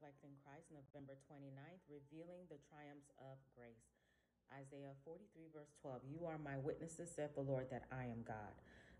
Reflecting Christ, November 29th, Revealing the Triumphs of Grace. Isaiah 43, verse 12. You are my witnesses, saith the Lord, that I am God.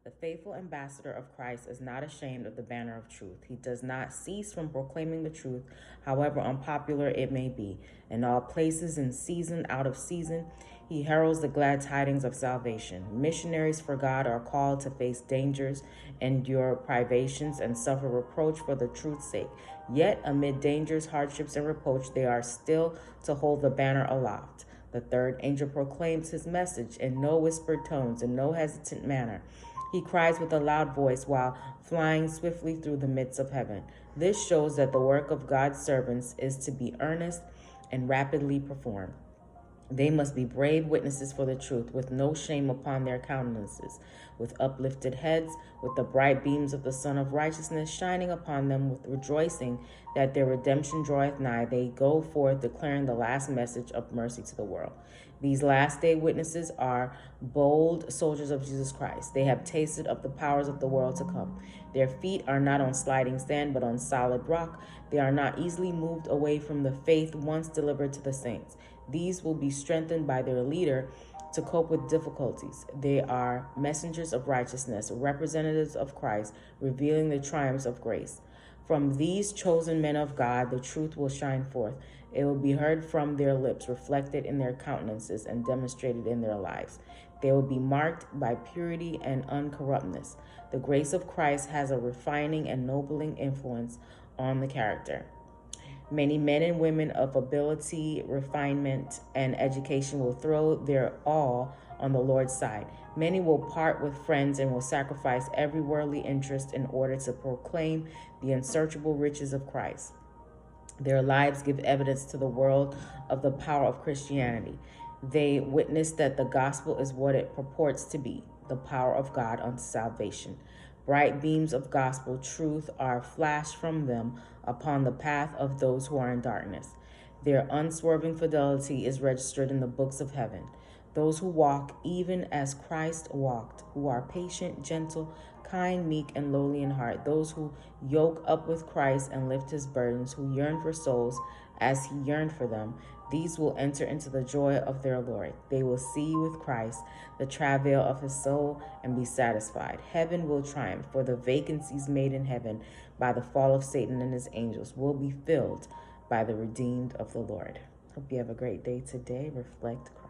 The faithful ambassador of Christ is not ashamed of the banner of truth. He does not cease from proclaiming the truth, however unpopular it may be. In all places, in season, out of season, he heralds the glad tidings of salvation. Missionaries for God are called to face dangers, endure privations, and suffer reproach for the truth's sake. Yet, amid dangers, hardships, and reproach, they are still to hold the banner aloft. The third angel proclaims his message in no whispered tones, in no hesitant manner. He cries with a loud voice while flying swiftly through the midst of heaven. This shows that the work of God's servants is to be earnest and rapidly performed. They must be brave witnesses for the truth, with no shame upon their countenances, with uplifted heads, with the bright beams of the Sun of Righteousness shining upon them, with rejoicing that their redemption draweth nigh. They go forth declaring the last message of mercy to the world. These last day witnesses are bold soldiers of Jesus Christ. They have tasted of the powers of the world to come. Their feet are not on sliding sand, but on solid rock. They are not easily moved away from the faith once delivered to the saints. These will be strengthened by their leader to cope with difficulties. They are messengers of righteousness, representatives of Christ, revealing the triumphs of grace. From these chosen men of God, the truth will shine forth. It will be heard from their lips, reflected in their countenances, and demonstrated in their lives. They will be marked by purity and uncorruptness. The grace of Christ has a refining and nobling influence on the character. Many men and women of ability, refinement, and education will throw their all on the Lord's side. Many will part with friends and will sacrifice every worldly interest in order to proclaim the unsearchable riches of Christ. Their lives give evidence to the world of the power of Christianity. They witness that the gospel is what it purports to be, the power of God unto salvation. Bright beams of gospel truth are flashed from them upon the path of those who are in darkness. Their unswerving fidelity is registered in the books of heaven. Those who walk even as Christ walked, who are patient, gentle, kind, meek, and lowly in heart, those who yoke up with Christ and lift his burdens, who yearn for souls as he yearned for them, these will enter into the joy of their Lord. They will see with Christ the travail of his soul and be satisfied. Heaven will triumph, for the vacancies made in heaven by the fall of Satan and his angels will be filled by the redeemed of the Lord. Hope you have a great day today. Reflect Christ.